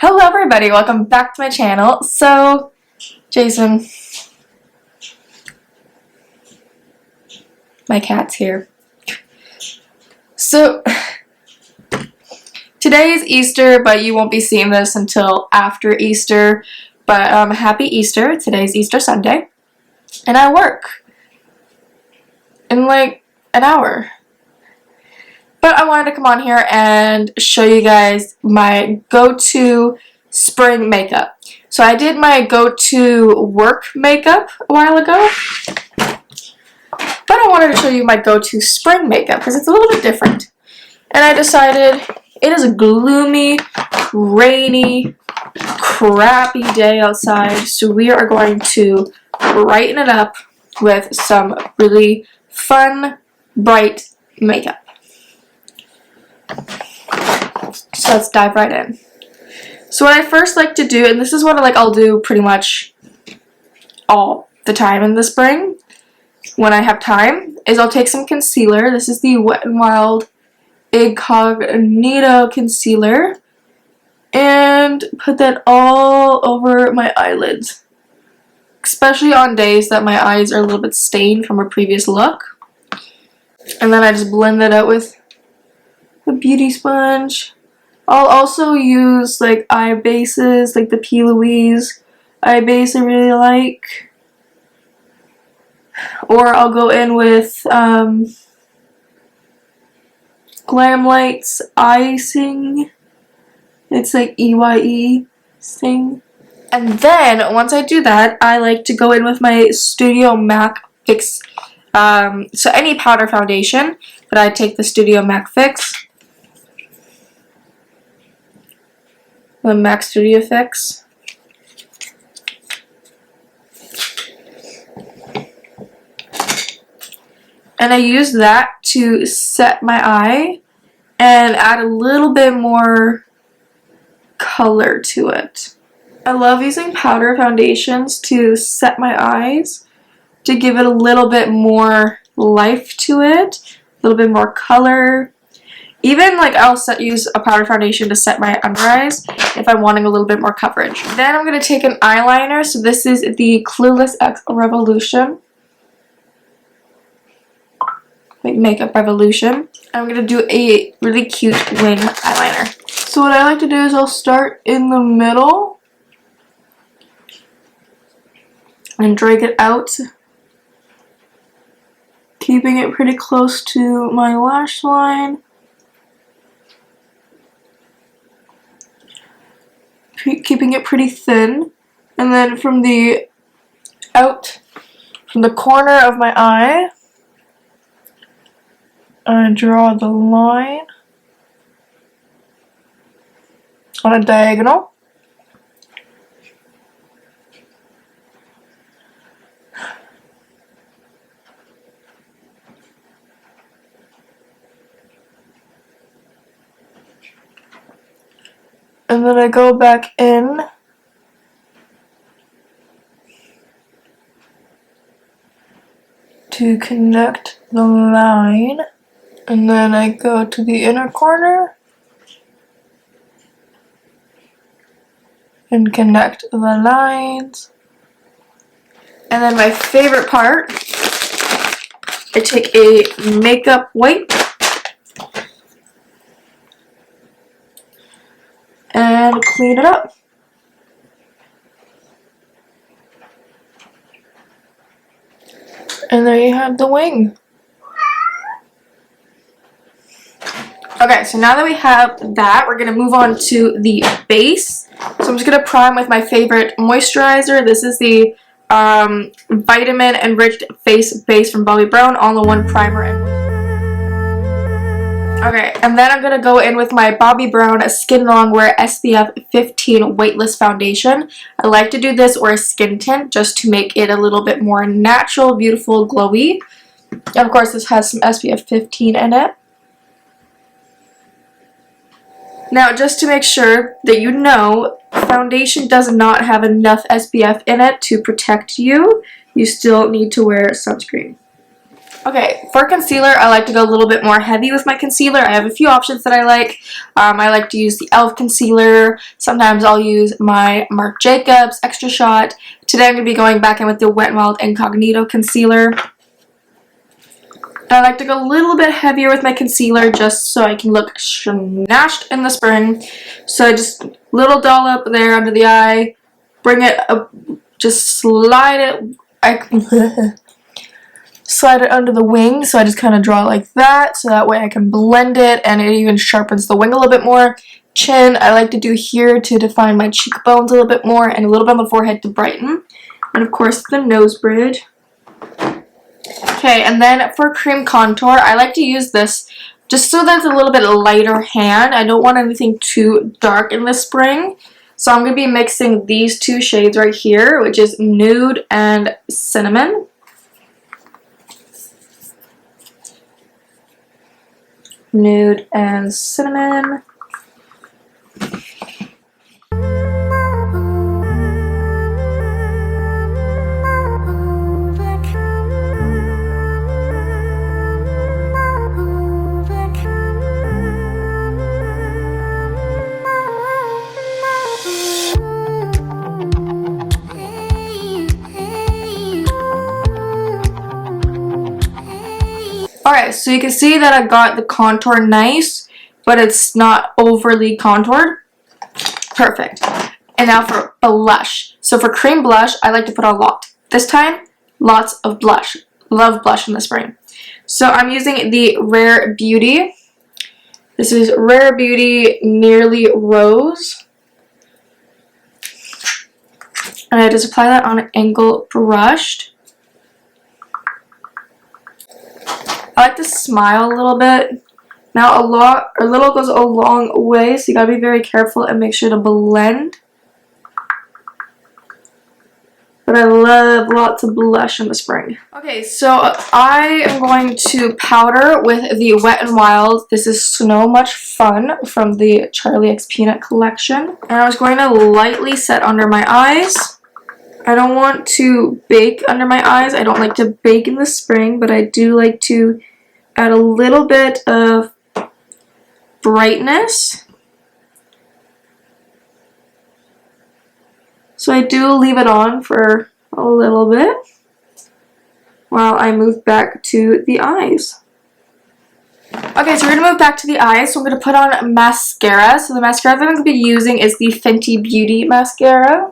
Hello everybody, welcome back to my channel. So, Jason, my cat's here. So, today is Easter, but you won't be seeing this until after Easter. But happy Easter, today's Easter Sunday. And I work in like an hour. But I wanted to come on here and show you guys my go-to spring makeup. So I did my go-to work makeup a while ago. But I wanted to show you my go-to spring makeup because it's a little bit different. And I decided it is a gloomy, rainy, crappy day outside. So we are going to brighten it up with some really fun, bright makeup. So let's dive right in. So what I first like to do, and this is what I'll do pretty much all the time in the spring when I have time, is I'll take some concealer. This is the Wet n Wild Incognito concealer and put that all over my eyelids, especially on days that my eyes are a little bit stained from a previous look. And then I just blend that out with a beauty sponge. I'll also use like eye bases, like the P. Louise eye base I really like. Or I'll go in with Glamlight's Icing. It's like EYE thing. And then once I do that, I like to go in with my Studio Mac Fix. So any powder foundation, but I take the Studio Mac Fix. The MAC Studio Fix. And I use that to set my eye and add a little bit more color to it. I love using powder foundations to set my eyes, to give it a little bit more life to it, a little bit more color. Even like I'll use a powder foundation to set my under eyes if I'm wanting a little bit more coverage. Then I'm going to take an eyeliner. So this is the Clueless X Revolution. Like Makeup Revolution. I'm going to do a really cute wing eyeliner. So what I like to do is I'll start in the middle and drag it out, keeping it pretty close to my lash line. Keeping it pretty thin, and then from the corner of my eye, I draw the line on a diagonal. And then I go back in to connect the line, and then I go to the inner corner and connect the lines. And then my favorite part, I take a makeup wipe and clean it up. And there you have the wing. Okay, so now that we have that, we're going to move on to the base. So I'm just going to prime with my favorite moisturizer. This is the Vitamin Enriched Face Base from Bobbi Brown All-in-One Primer and Moisturizer. Okay, and then I'm going to go in with my Bobbi Brown Skin Longwear SPF 15 Weightless Foundation. I like to do this or a skin tint just to make it a little bit more natural, beautiful, glowy. And of course, this has some SPF 15 in it. Now, just to make sure that you know, foundation does not have enough SPF in it to protect you. You still need to wear sunscreen. Okay, for concealer, I like to go a little bit more heavy with my concealer. I have a few options that I like. I like to use the e.l.f. concealer. Sometimes I'll use my Marc Jacobs Extra Shot. Today I'm going to be going back in with the Wet n Wild Incognito concealer. I like to go a little bit heavier with my concealer just so I can look snatched in the spring. So just little dollop there under the eye. Bring it up, just slide it. Slide it under the wing, so I just kind of draw it like that, so that way I can blend it and it even sharpens the wing a little bit more. Chin, I like to do here to define my cheekbones a little bit more, and a little bit on the forehead to brighten. And of course the nose bridge. Okay, and then for cream contour, I like to use this just so that it's a little bit lighter hand. I don't want anything too dark in the spring. So I'm going to be mixing these two shades right here, which is Nude and Cinnamon. Nude and Cinnamon. Alright, so you can see that I got the contour nice, but it's not overly contoured. Perfect. And now for blush. So for cream blush, I like to put on a lot. This time, lots of blush. Love blush in the spring. So I'm using the Rare Beauty. This is Rare Beauty Nearly Rose. And I just apply that on an angle brushed. I like to smile a little bit. Now a little goes a long way, so you gotta be very careful and make sure to blend. But I love lots of blush in the spring. Okay, so I am going to powder with the Wet n Wild. This is So Much Fun from the Charlie X Peanut collection. And I was going to lightly set under my eyes. I don't want to bake under my eyes. I don't like to bake in the spring, but I do like to add a little bit of brightness. So I do leave it on for a little bit while I move back to the eyes. Okay, so we're going to move back to the eyes. So I'm going to put on mascara. So the mascara that I'm going to be using is the Fenty Beauty mascara.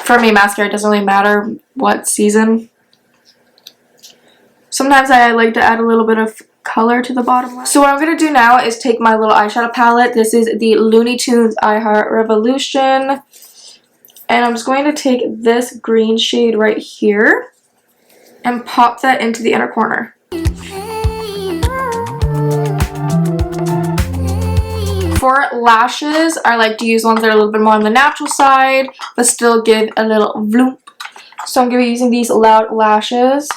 For me, mascara doesn't really matter what season. Sometimes I like to add a little bit of color to the bottom line. So what I'm going to do now is take my little eyeshadow palette. This is the Looney Tunes I Heart Revolution. And I'm just going to take this green shade right here and pop that into the inner corner. For lashes, I like to use ones that are a little bit more on the natural side, but still give a little vloop. So I'm going to be using these Loud Lashes.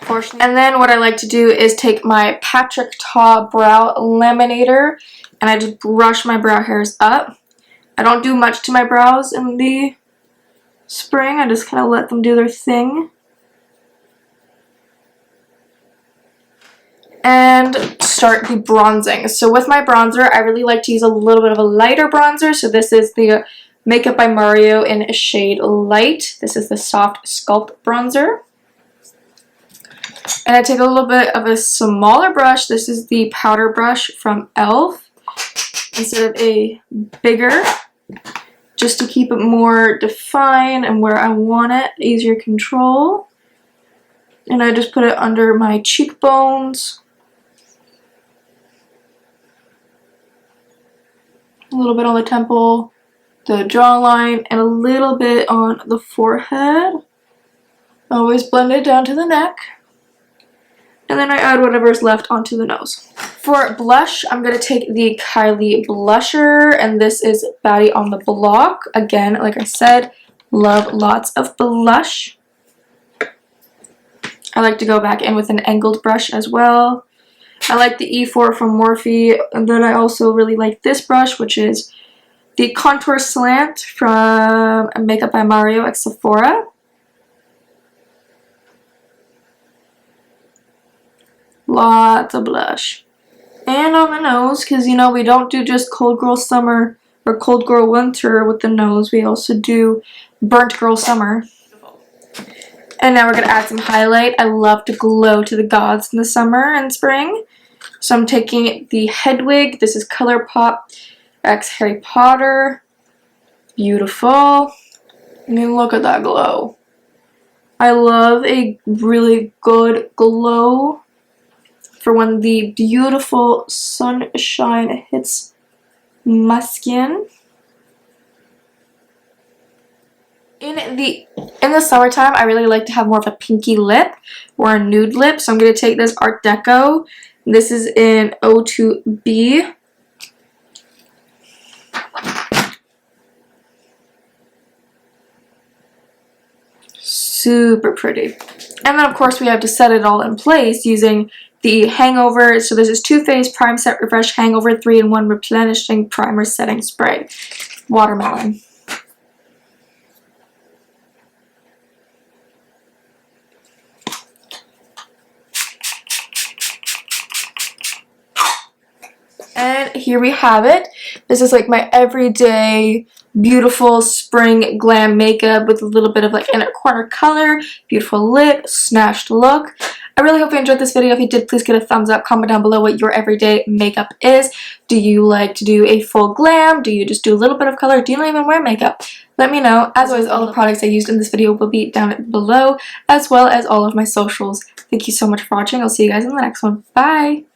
And then what I like to do is take my Patrick Ta Brow Laminator, and I just brush my brow hairs up. I don't do much to my brows in the spring. I just kind of let them do their thing. And start the bronzing. So with my bronzer, I really like to use a little bit of a lighter bronzer. So this is the Makeup by Mario in shade Light. This is the Soft Sculpt bronzer. And I take a little bit of a smaller brush. This is the powder brush from e.l.f. instead of a bigger, just to keep it more defined and where I want it, easier control. And I just put it under my cheekbones. A little bit on the temple, the jawline, and a little bit on the forehead. Always blend it down to the neck. And then I add whatever is left onto the nose. For blush, I'm going to take the Kylie blusher, and this is Baddie on the Block. Again, like I said, love lots of blush. I like to go back in with an angled brush as well. I like the E4 from Morphe, and then I also really like this brush, which is the Contour Slant from Makeup by Mario at Sephora. Lots of blush. And on the nose, because, you know, we don't do just cold girl summer or cold girl winter with the nose. We also do burnt girl summer. And now we're going to add some highlight. I love to glow to the gods in the summer and spring. So I'm taking the Hedwig. This is ColourPop X Harry Potter. Beautiful. I mean, look at that glow. I love a really good glow for when the beautiful sunshine hits my skin. In the summertime, I really like to have more of a pinky lip or a nude lip. So I'm going to take this Art Deco. This is in O2B. Super pretty. And then, of course, we have to set it all in place using the Hangover. So this is Too Faced Prime Set Refresh Hangover 3-in-1 Replenishing Primer Setting Spray. Watermelon. And here we have it. This is like my everyday beautiful spring glam makeup with a little bit of like inner corner color, beautiful lip, snatched look. I really hope you enjoyed this video. If you did, please get a thumbs up. Comment down below what your everyday makeup is. Do you like to do a full glam? Do you just do a little bit of color? Do you not even wear makeup? Let me know. As always, all the products I used in this video will be down below, as well as all of my socials. Thank you so much for watching. I'll see you guys in the next one. Bye!